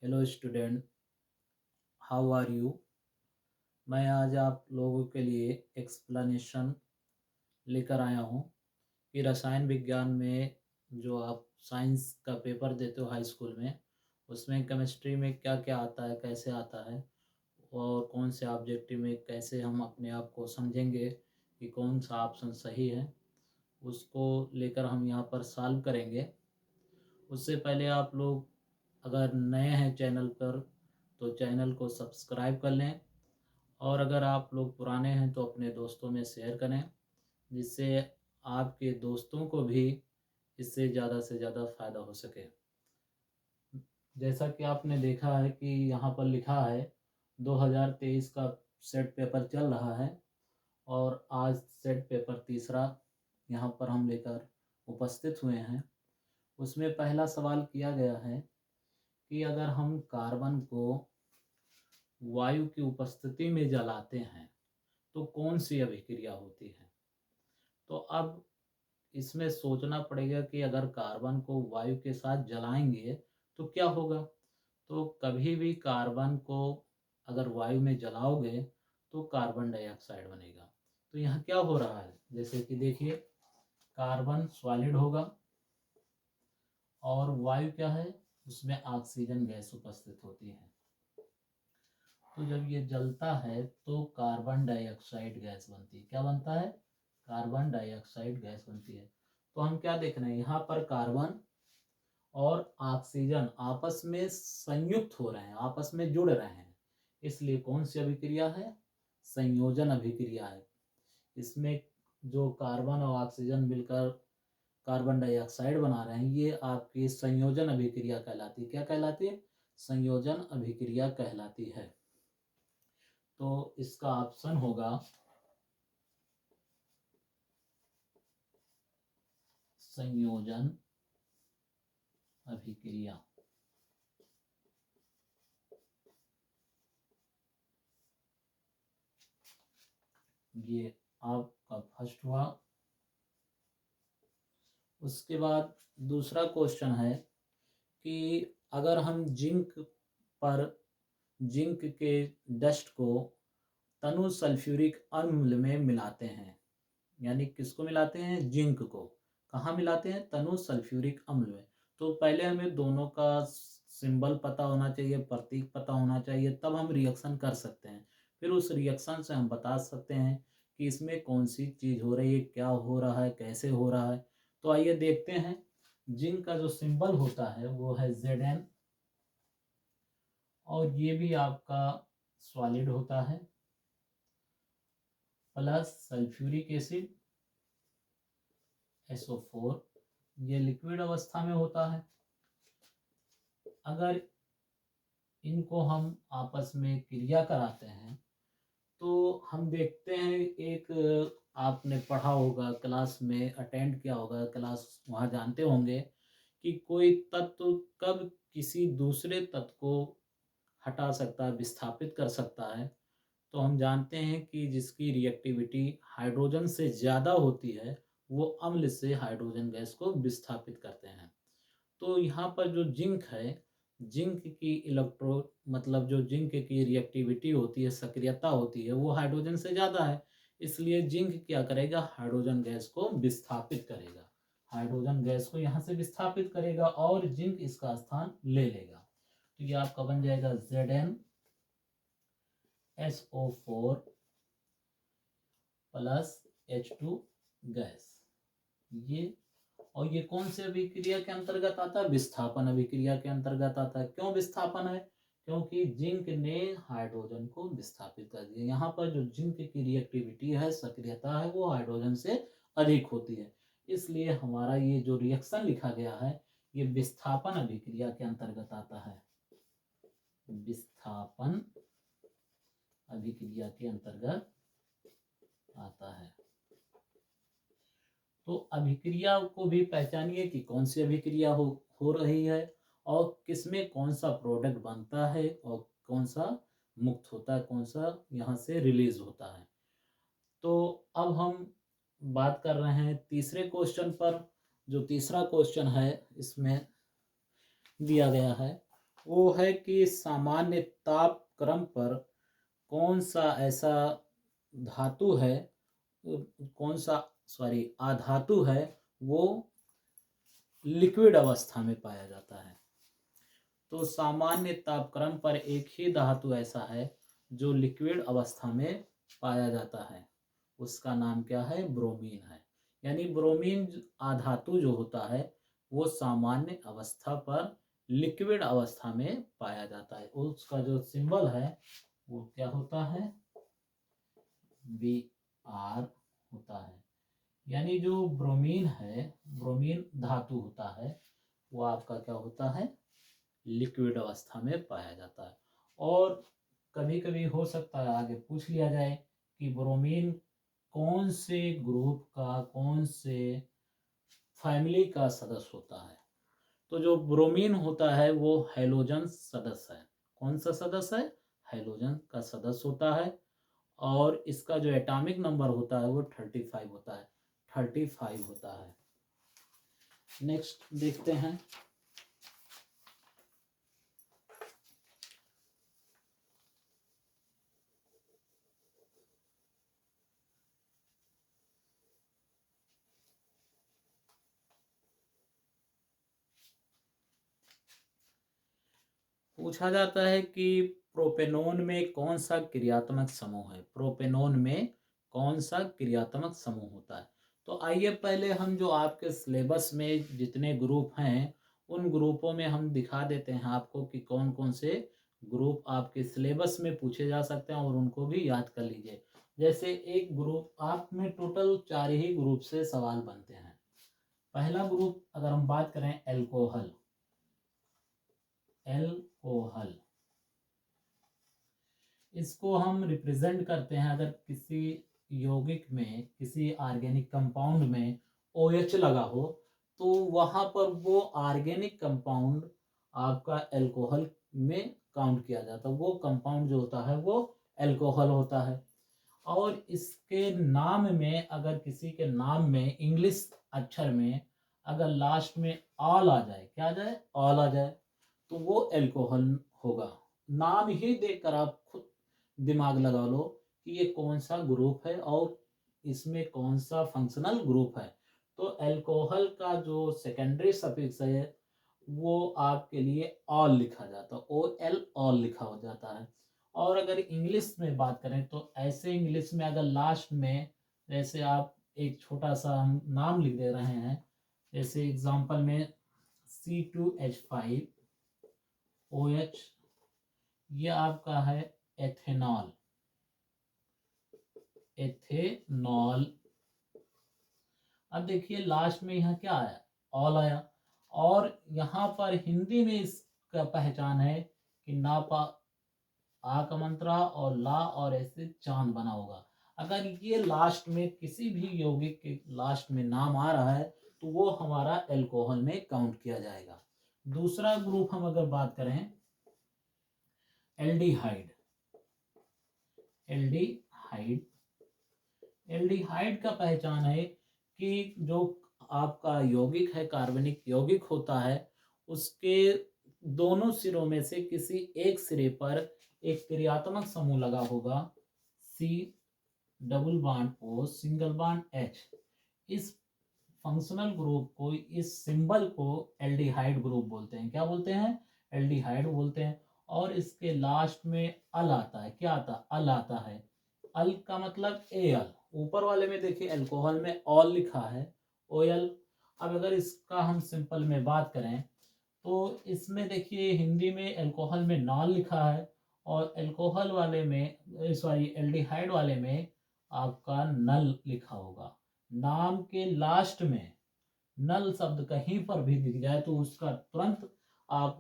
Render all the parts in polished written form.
Hello student, how are you. मैं आज आप लोगों के लिए एक्सप्लेनेशन लेकर आया हूँ कि रसायन विज्ञान में जो आप साइंस का पेपर देते हो हाई स्कूल में, उसमें केमिस्ट्री में क्या क्या आता है, कैसे आता है, और कौन से ऑब्जेक्टिव में कैसे हम अपने आप को समझेंगे कि कौन सा ऑप्शन सही है, उसको लेकर हम यहाँ पर सॉल्व करेंगे। उससे पहले आप लोग अगर नए हैं चैनल पर तो चैनल को सब्सक्राइब कर लें, और अगर आप लोग पुराने हैं तो अपने दोस्तों में शेयर करें, जिससे आपके दोस्तों को भी इससे ज़्यादा से ज़्यादा फ़ायदा हो सके। जैसा कि आपने देखा है कि यहाँ पर लिखा है 2023 का सेट पेपर चल रहा है, और आज सेट पेपर तीसरा यहाँ पर हम लेकर उपस्थित हुए हैं। उसमें पहला सवाल किया गया है कि अगर हम कार्बन को वायु की उपस्थिति में जलाते हैं तो कौन सी अभिक्रिया होती है। तो अब इसमें सोचना पड़ेगा कि अगर कार्बन को वायु के साथ जलाएंगे तो क्या होगा। तो कभी भी कार्बन को अगर वायु में जलाओगे तो कार्बन डाइऑक्साइड बनेगा। तो यहाँ क्या हो रहा है, जैसे कि देखिए, कार्बन सॉलिड होगा और वायु क्या है, उसमें ऑक्सीजन गैस उपस्थित होती है। तो जब ये जलता है तो कार्बन डाइऑक्साइड गैस बनती है। क्या बनता है? कार्बन डाइऑक्साइड गैस बनती है। तो हम क्या देख रहे हैं, यहाँ पर कार्बन और ऑक्सीजन आपस में संयुक्त हो रहे हैं, आपस में जुड़ रहे हैं, इसलिए कौन सी अभिक्रिया है? संयोजन अभिक्रिया है। इसमें जो कार्बन और ऑक्सीजन मिलकर कार्बन डाइऑक्साइड बना रहे हैं, ये आपकी संयोजन अभिक्रिया कहलाती है। क्या कहलाती है? संयोजन अभिक्रिया कहलाती है। तो इसका ऑप्शन होगा संयोजन अभिक्रिया। ये आपका फर्स्ट हुआ। उसके बाद दूसरा क्वेश्चन है कि अगर हम जिंक के डस्ट को तनु सल्फ्यूरिक अम्ल में मिलाते हैं, यानी किसको मिलाते हैं? जिंक को। कहाँ मिलाते हैं? तनु सल्फ्यूरिक अम्ल में। तो पहले हमें दोनों का सिंबल पता होना चाहिए, प्रतीक पता होना चाहिए, तब हम रिएक्शन कर सकते हैं। फिर उस रिएक्शन से हम बता सकते हैं कि इसमें कौन सी चीज़ हो रही है, क्या हो रहा है, कैसे हो रहा है। तो आइए देखते हैं। जिंक का जो सिंबल होता है वो है Zn, और ये भी आपका सॉलिड होता है, प्लस सल्फ्यूरिक एसिड SO4, ये लिक्विड अवस्था में होता है। अगर इनको हम आपस में क्रिया कराते हैं तो हम देखते हैं, एक आपने पढ़ा होगा, क्लास में अटेंड किया होगा, क्लास वहाँ जानते होंगे कि कोई तत्व कब किसी दूसरे तत्व को हटा सकता है, विस्थापित कर सकता है। तो हम जानते हैं कि जिसकी रिएक्टिविटी हाइड्रोजन से ज़्यादा होती है वो अम्ल से हाइड्रोजन गैस को विस्थापित करते हैं। तो यहाँ पर जो जिंक है, जिंक की मतलब जो जिंक की रिएक्टिविटी होती है, सक्रियता होती है, वो हाइड्रोजन से ज़्यादा है। इसलिए जिंक क्या करेगा? हाइड्रोजन गैस को विस्थापित करेगा, हाइड्रोजन गैस को यहाँ से विस्थापित करेगा और जिंक इसका स्थान ले लेगा। तो ये आपका बन जाएगा ZnSO4 प्लस H2 गैस। ये कौन से अभिक्रिया के अंतर्गत आता है? विस्थापन अभिक्रिया के अंतर्गत आता है। क्यों विस्थापन है? क्योंकि जिंक ने हाइड्रोजन को विस्थापित कर दिया। यहाँ पर जो जिंक की रिएक्टिविटी है, सक्रियता है, वो हाइड्रोजन से अधिक होती है। इसलिए हमारा ये जो रिएक्शन लिखा गया है ये विस्थापन अभिक्रिया के अंतर्गत आता है, विस्थापन अभिक्रिया के अंतर्गत आता है। तो अभिक्रिया को भी पहचानिए कि कौन सी अभिक्रिया हो रही है और किसमें कौन सा प्रोडक्ट बनता है और कौन सा मुक्त होता है, कौन सा यहाँ से रिलीज होता है। तो अब हम बात कर रहे हैं तीसरे क्वेश्चन पर। जो तीसरा क्वेश्चन है इसमें दिया गया है वो है कि सामान्य ताप क्रम पर कौन सा ऐसा धातु है, कौन सा सॉरी अधातु है, वो लिक्विड अवस्था में पाया जाता है। तो सामान्य तापक्रम पर एक ही धातु ऐसा है जो लिक्विड अवस्था में पाया जाता है, उसका नाम क्या है? ब्रोमीन है। यानी ब्रोमीन अधातु जो होता है वो सामान्य अवस्था पर लिक्विड अवस्था में पाया जाता है। उसका जो सिंबल है वो क्या होता है? Br होता है। यानी जो ब्रोमीन है, ब्रोमीन धातु होता है, वो आपका क्या होता है? लिक्विड अवस्था में पाया जाता है। और कभी कभी हो सकता है आगे पूछ लिया जाए कि ब्रोमीन कौन से ग्रुप का, कौन से फैमिली का सदस्य होता है। तो जो ब्रोमीन होता है वो हैलोजन सदस्य है। कौन सा सदस्य है? हैलोजन का सदस्य होता है। और इसका जो एटॉमिक नंबर होता है वो 35 होता है, 35 होता है। नेक्स्ट देखते हैं। पूछा जाता है कि प्रोपेनोन में कौन सा क्रियात्मक समूह है? प्रोपेनोन में कौन सा क्रियात्मक समूह होता है? तो आइए पहले हम जो आपके सिलेबस में जितने ग्रुप हैं उन ग्रुपों में हम दिखा देते हैं आपको कि कौन कौन से ग्रुप आपके सिलेबस में पूछे जा सकते हैं, और उनको भी याद कर लीजिए। जैसे एक ग्रुप आप में टोटल 4 ही ग्रुप से सवाल बनते हैं। पहला ग्रुप अगर हम बात करें एल्कोहल, एल्कोहल इसको हम रिप्रेजेंट करते हैं। अगर किसी यौगिक में, किसी ऑर्गेनिक कंपाउंड में OH लगा हो तो वहां पर वो ऑर्गेनिक कंपाउंड आपका एल्कोहल में काउंट किया जाता है। वो कंपाउंड जो होता है वो एल्कोहल होता है। और इसके नाम में, अगर किसी के नाम में इंग्लिश अक्षर में अगर लास्ट में ऑल आ जाए, क्या आ जाए? ऑल आ जाए, तो वो एल्कोहल होगा। नाम ही देखकर आप खुद दिमाग लगा लो कि ये कौन सा ग्रुप है और इसमें कौन सा फंक्शनल ग्रुप है। तो एल्कोहल का जो सेकेंडरी सफिक्स है वो आपके लिए ऑल लिखा जाता है, OL ऑल लिखा हो जाता है। और अगर इंग्लिश में बात करें तो ऐसे इंग्लिश में अगर लास्ट में, जैसे आप एक छोटा सा हम नाम लिख दे रहे हैं, जैसे एग्जांपल में C2H5OH, ये आपका है एथेनॉल, एथेनॉल। अब देखिए लास्ट में यहाँ क्या आया? ऑल आया। और यहाँ पर हिंदी में इसका पहचान है कि ना पा आ का मंत्रा और ला और ऐसे चांद बना होगा। अगर ये लास्ट में किसी भी यौगिक के लास्ट में नाम आ रहा है तो वो हमारा एल्कोहल में काउंट किया जाएगा। दूसरा ग्रुप हम अगर बात करें एल्डिहाइड, एल्डिहाइड, एल्डिहाइड का पहचान है कि जो आपका यौगिक है, कार्बनिक यौगिक होता है, उसके दोनों सिरों में से किसी एक सिरे पर एक क्रियात्मक समूह लगा होगा, C double bond O single bond H। इस फंक्शनल ग्रुप को, इस सिंबल को एल्डिहाइड ग्रुप बोलते हैं। क्या बोलते हैं? एल्डिहाइड बोलते हैं। और इसके लास्ट में अल आता है। क्या आता? अल आता है। अल का मतलब Al। ऊपर वाले में देखिए अल्कोहल में ऑल लिखा है, OL। अब अगर इसका हम सिंपल में बात करें तो इसमें देखिए हिंदी में अल्कोहल में नॉल लिखा है, और अल्कोहल वाले में, सॉरी एल्डिहाइड वाले में आपका नल लिखा होगा। नाम के लास्ट में नल शब्द कहीं पर भी दिख जाए तो उसका तुरंत आप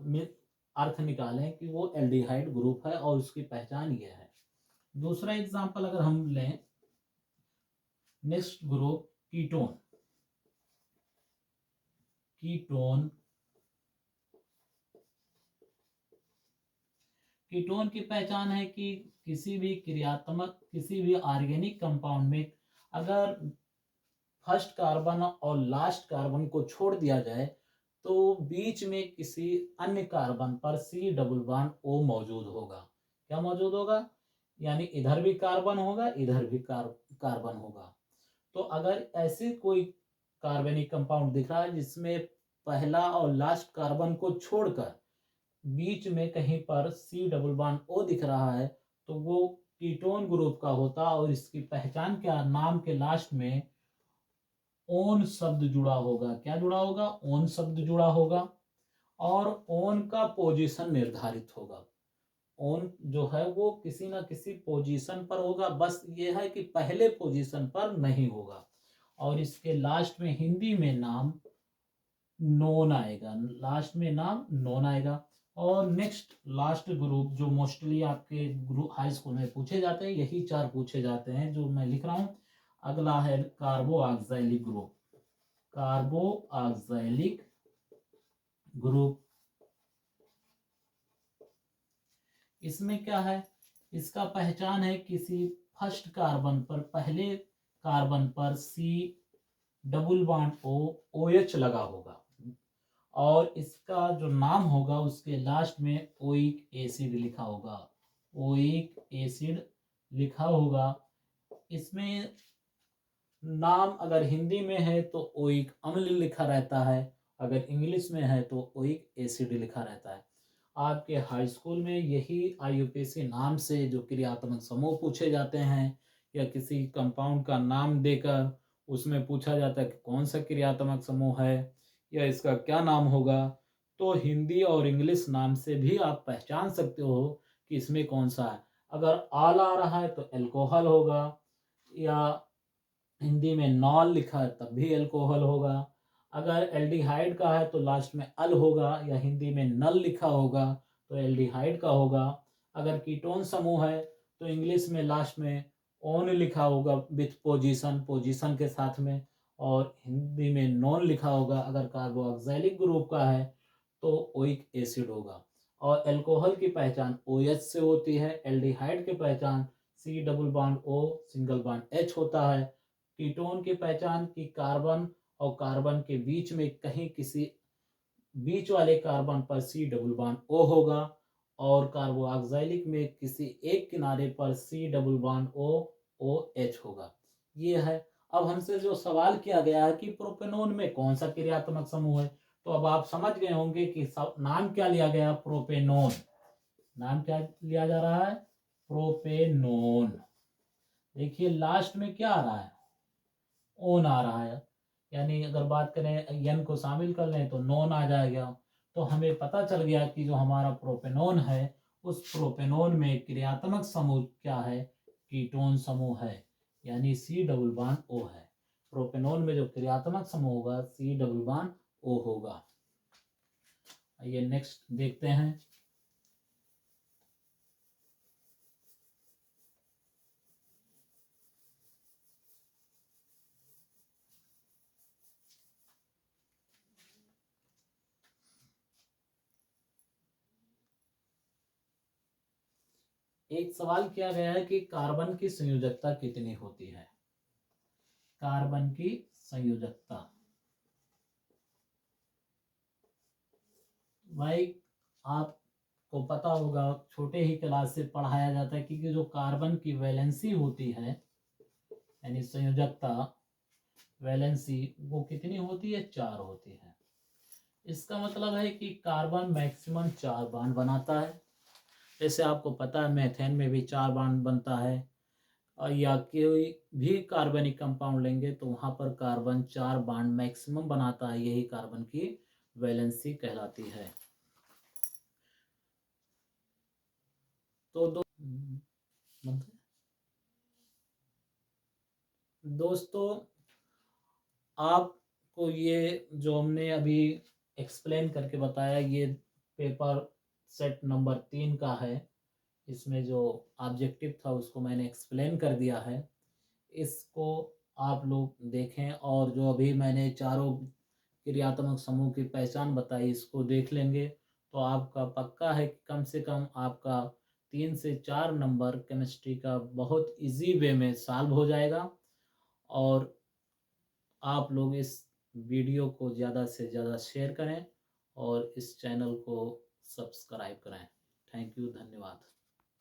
अर्थ निकालें कि वो एल्डिहाइड ग्रुप है और उसकी पहचान ये है। दूसरा एग्जांपल अगर हम लें, next group ketone, ketone, ketone की पहचान है कि किसी भी क्रियात्मक, किसी भी ऑर्गेनिक कंपाउंड में अगर फर्स्ट कार्बन और लास्ट कार्बन को छोड़ दिया जाए तो बीच में किसी अन्य कार्बन पर C डबल बॉन्ड O मौजूद होगा। क्या मौजूद होगा? यानी इधर भी कार्बन होगा, इधर भी कार्बन होगा। तो अगर ऐसे कोई कार्बनिक कंपाउंड दिख रहा है जिसमें पहला और लास्ट कार्बन को छोड़कर बीच में कहीं पर C डबल बॉन्ड O दिख रहा है, तो वो कीटोन ग्रुप का होता और इसकी पहचान क्या? नाम के लास्ट में ओन शब्द जुड़ा होगा। क्या जुड़ा होगा? ओन शब्द जुड़ा होगा और ओन का पोजीशन निर्धारित होगा। ओन जो है वो किसी ना किसी पोजीशन पर होगा, बस ये है कि पहले पोजीशन पर नहीं होगा। और इसके लास्ट में हिंदी में नाम नोन आएगा, लास्ट में नाम नोन आएगा। और नेक्स्ट लास्ट ग्रुप जो मोस्टली आपके ग्रुप हाई स्कूल में पूछे जाते हैं, यही 4 पूछे जाते हैं जो मैं लिख रहा हूं। अगला है कार्बोऑक्सिलिक ग्रुप। कार्बोऑक्सिलिक ग्रुप, इसमें क्या है? इसका पहचान है किसी फर्स्ट कार्बन पर, पहले कार्बन पर C double bond O OH लगा होगा और इसका जो नाम होगा उसके लास्ट में ओइक एसिड लिखा होगा। ओइक एसिड लिखा होगा। इसमें नाम अगर हिंदी में है तो ओइक अम्ल लिखा रहता है, अगर इंग्लिश में है तो ओइक एसिड लिखा रहता है। आपके हाई स्कूल में यही IUPAC नाम से जो क्रियात्मक समूह पूछे जाते हैं या किसी कंपाउंड का नाम देकर उसमें पूछा जाता है कि कौन सा क्रियात्मक समूह है या इसका क्या नाम होगा, तो हिंदी और इंग्लिश नाम से भी आप पहचान सकते हो कि इसमें कौन सा है। अगर आल आ रहा है तो एल्कोहल होगा, या हिंदी में नॉल लिखा है तब भी एल्कोहल होगा। अगर एल्डिहाइड का है तो लास्ट में अल होगा, या हिंदी में नल लिखा होगा तो एल्डिहाइड का होगा। अगर कीटोन समूह है तो इंग्लिश में लास्ट में ओन लिखा होगा विथ पोजीशन के साथ में, और हिंदी में नॉन लिखा होगा। अगर कार्बोऑक्सिलिक ग्रुप का है तो ओइक एसिड होगा। और एल्कोहल की पहचान OH से होती है, एल्डिहाइड की पहचान C double bond O single bond H होता है। कीटोन की पहचान की कार्बन और कार्बन के बीच में कहीं किसी बीच वाले कार्बन पर C डबल बॉन्ड O होगा, और कार्बोऑक्सिलिक में किसी एक किनारे पर C double bond O OH होगा। ये है। अब हमसे जो सवाल किया गया है कि प्रोपेनोन में कौन सा क्रियात्मक समूह है, तो अब आप समझ गए होंगे कि नाम क्या लिया गया? प्रोपेनोन। नाम क्या लिया जा रहा है? प्रोपेनोन। देखिए लास्ट में क्या आ रहा है? ओन आ रहा है, यानी अगर बात करें एन को शामिल कर लें तो नॉन आ जाएगा। तो हमें पता चल गया कि जो हमारा प्रोपेनोन है उस प्रोपेनोन में क्रियात्मक समूह क्या है? कीटोन समूह है, यानी C डबल बॉन्ड O है। प्रोपेनोन में जो क्रियात्मक समूह होगा C डबल बॉन्ड O होगा। आइए नेक्स्ट देखते हैं। एक सवाल किया गया है कि कार्बन की संयोजकता कितनी होती है? कार्बन की संयोजकता, भाई आपको पता होगा छोटे ही क्लास से पढ़ाया जाता है कि जो कार्बन की वैलेंसी होती है यानी संयोजकता वैलेंसी, वो कितनी होती है? 4 होती है। इसका मतलब है कि कार्बन मैक्सिमम 4 बॉन्ड बनाता है। जैसे आपको पता है मेथेन में भी 4 बॉन्ड बनता है, और या कोई भी कार्बनिक कंपाउंड लेंगे तो वहाँ पर कार्बन 4 बॉन्ड मैक्सिमम बनाता है, यही कार्बन की वैलेंसी कहलाती है। तो दोस्तों आपको ये जो हमने अभी एक्सप्लेन करके बताया, ये पेपर सेट नंबर 3 का है। इसमें जो ऑब्जेक्टिव था उसको मैंने एक्सप्लेन कर दिया है। इसको आप लोग देखें, और जो अभी मैंने चारों क्रियात्मक समूह की पहचान बताई इसको देख लेंगे तो आपका पक्का है कि कम से कम आपका 3 से 4 नंबर केमिस्ट्री का बहुत इजी वे में सॉल्व हो जाएगा। और आप लोग इस वीडियो को ज़्यादा से ज़्यादा शेयर करें और इस चैनल को सब्सक्राइब करें। थैंक यू, धन्यवाद।